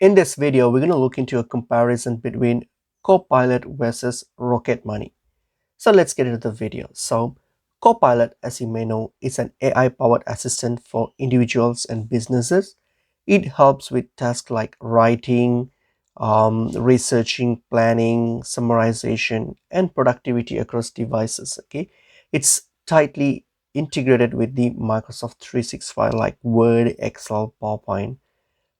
In this video, we're going to look into a comparison between Copilot versus Rocket Money. So let's get into the video. So Copilot, as you may know, is an AI-powered assistant for individuals and businesses. It helps with tasks like writing, researching, planning, summarization, and productivity across devices. Okay, it's tightly integrated with the Microsoft 365 like Word, Excel, PowerPoint,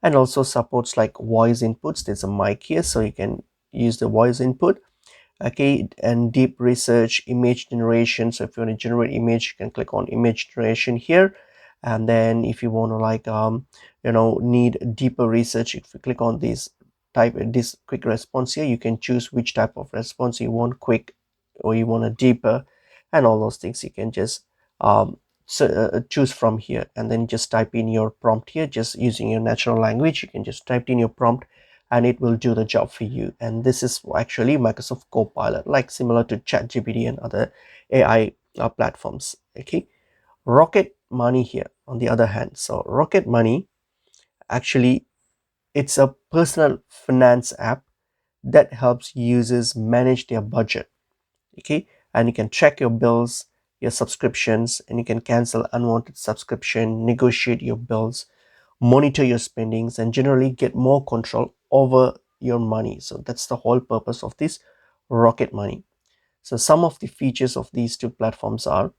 and also supports like voice inputs. There's a mic here, so you can use the voice input. Okay, and deep research, image generation. So if you want to generate image, you can click on image generation here. And then if you want to like need deeper research, if you click on this type this quick response here, you can choose which type of response you want, quick or you want a deeper, and all those things you can just choose from here. And then just type in your prompt here, just using your natural language. You can just type in your prompt and it will do the job for you. And this is actually Microsoft Copilot, like similar to ChatGPT and other AI platforms. Okay, Rocket Money here on the other hand. So Rocket Money, actually, it's a personal finance app that helps users manage their budget. Okay, and you can track your bills, your subscriptions, and you can cancel unwanted subscription, negotiate your bills, monitor your spendings, and generally get more control over your money. So that's the whole purpose of this Rocket Money. So some of the features of these two platforms are,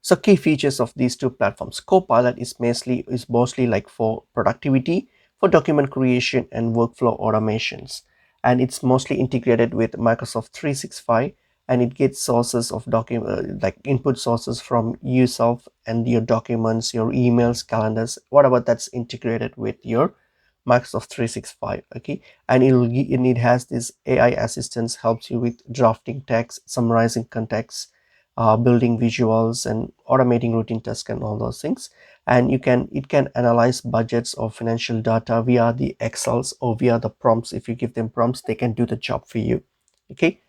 so key features of these two platforms. Copilot is mostly like for productivity, for document creation and workflow automations. And it's mostly integrated with Microsoft 365, and it gets sources of document like input sources from yourself and your documents, your emails, calendars, whatever that's integrated with your Microsoft 365. Okay, and it has this AI assistance, helps you with drafting text, summarizing context, building visuals, and automating routine tasks and all those things. And it can analyze budgets or financial data via the Excels or via the prompts. If you give them prompts, they can do the job for you. Okay,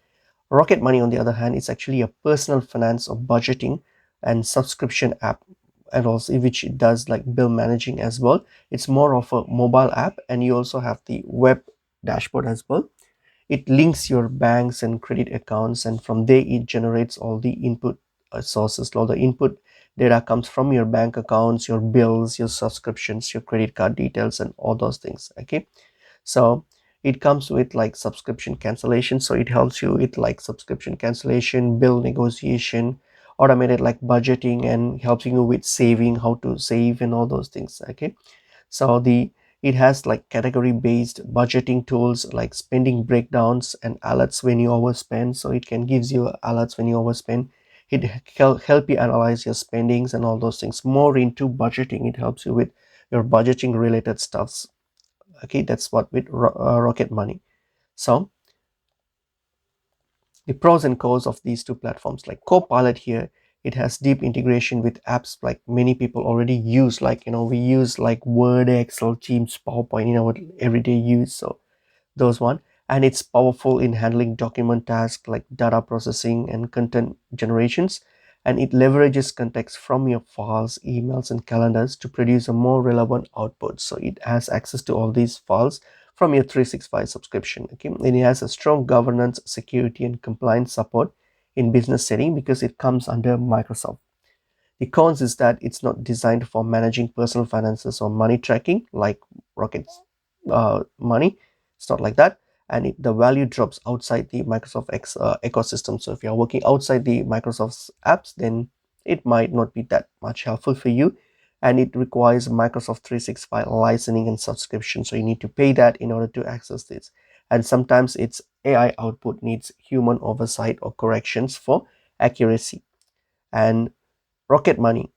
Rocket Money, on the other hand, is actually a personal finance or budgeting and subscription app, and also which it does like bill managing as well. It's more of a mobile app, and you also have the web dashboard as well. It links your banks and credit accounts, and from there it generates all the input sources. All the input data comes from your bank accounts, your bills, your subscriptions, your credit card details, and all those things. Okay, so it comes with like subscription cancellation, so it helps you with like subscription cancellation, bill negotiation, automated like budgeting, and helps you with saving, how to save and all those things. Okay, so it has like category based budgeting tools like spending breakdowns and alerts when you overspend. So it can gives you alerts when you overspend. It can help you analyze your spendings and all those things. More into budgeting, it helps you with your budgeting related stuffs. Okay, that's what with Rocket Money. So the pros and cons of these two platforms, like Copilot here, it has deep integration with apps like many people already use, like we use like Word, Excel, Teams, PowerPoint in our everyday use. So those one, and it's powerful in handling document tasks like data processing and content generations. And it leverages context from your files, emails, and calendars to produce a more relevant output. So it has access to all these files from your 365 subscription. Okay, and it has a strong governance, security, and compliance support in business setting because it comes under Microsoft. The cons is that it's not designed for managing personal finances or money tracking like Rocket's Money. It's not like that. And the value drops outside the Microsoft ecosystem. So if you're working outside the Microsoft's apps, then it might not be that much helpful for you. And it requires Microsoft 365 licensing and subscription. So you need to pay that in order to access this. And sometimes its AI output needs human oversight or corrections for accuracy. And Rocket Money.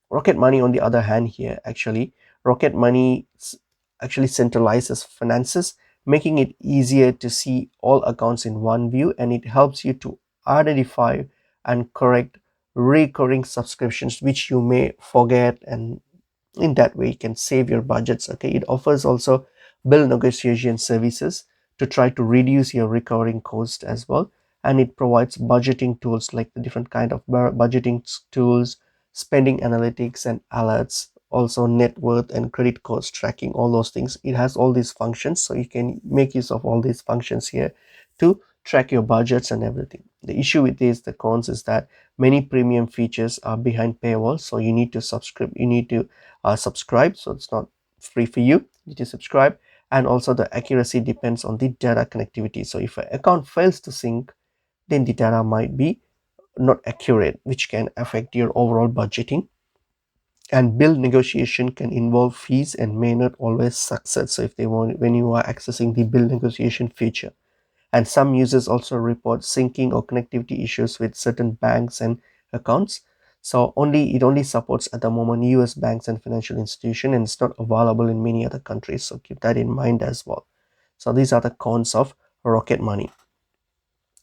Rocket Money, on the other hand, here actually, Rocket Money actually centralizes finances, making it easier to see all accounts in one view, and it helps you to identify and correct recurring subscriptions which you may forget, and in that way you can save your budgets. Okay, it offers also bill negotiation services to try to reduce your recurring cost as well. And it provides budgeting tools like the different kind of budgeting tools, spending analytics and alerts, also net worth and credit cost tracking, all those things. It has all these functions, so you can make use of all these functions here to track your budgets and everything. The issue with this, the cons, is that many premium features are behind paywall, so you need to subscribe, so it's not free for you. You need to subscribe. And also the accuracy depends on the data connectivity. So if an account fails to sync, then the data might be not accurate, which can affect your overall budgeting. And bill negotiation can involve fees and may not always succeed. So if they want, when you are accessing the bill negotiation feature, and some users also report syncing or connectivity issues with certain banks and accounts. So it only supports at the moment US banks and financial institutions, and it's not available in many other countries, so keep that in mind as well. So these are the cons of Rocket Money.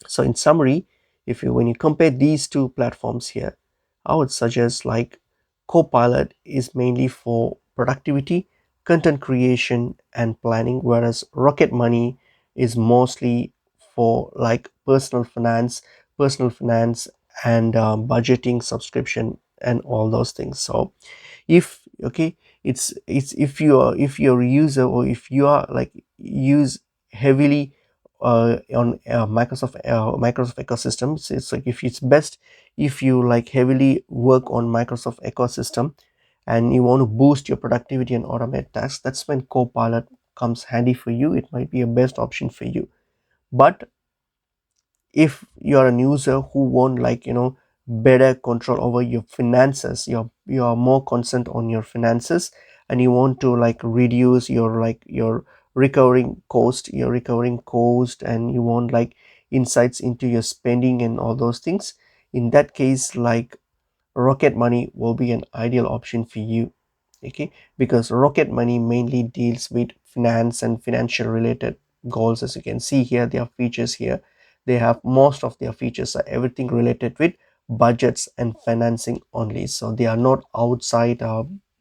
So in summary, if you when you compare these two platforms here, I would suggest like Copilot is mainly for productivity, content creation, and planning, whereas Rocket Money is mostly for like personal finance, and budgeting, subscription, and all those things. So if okay, it's if you're a user, or if you are like use heavily on Microsoft ecosystems, it's like if it's best if you like heavily work on Microsoft ecosystem and you want to boost your productivity and automate tasks. That's when Copilot comes handy for you. It might be a best option for you. But if you're a user who want like better control over your finances, you're more concerned on your finances, and you want to like reduce your recurring cost, and you want like insights into your spending and all those things, in that case like Rocket Money will be an ideal option for you. Okay, because Rocket Money mainly deals with finance and financial related goals. As you can see here, their features here, they have most of their features are everything related with budgets and financing only, so they are not outside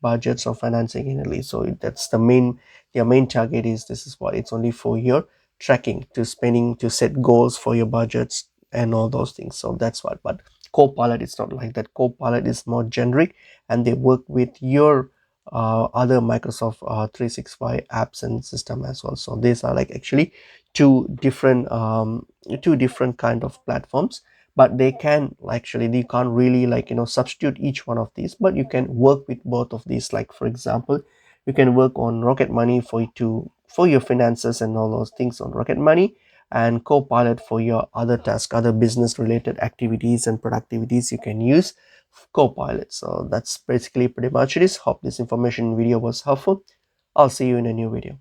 budgets or financing only. So that's their main target is, this is what it's only for your tracking, to spending, to set goals for your budgets and all those things. So that's what. But Copilot, it's not like that. Copilot is more generic, and they work with your other Microsoft 365 apps and system as well. So these are like actually two different kind of platforms, but they can actually, they can't really like substitute each one of these, but you can work with both of these. Like for example, you can work on Rocket Money for your finances and all those things on Rocket Money, and Copilot for your other tasks, other business related activities and productivities, you can use Copilot. So that's basically pretty much it is. Hope this information video was helpful. I'll see you in a new video.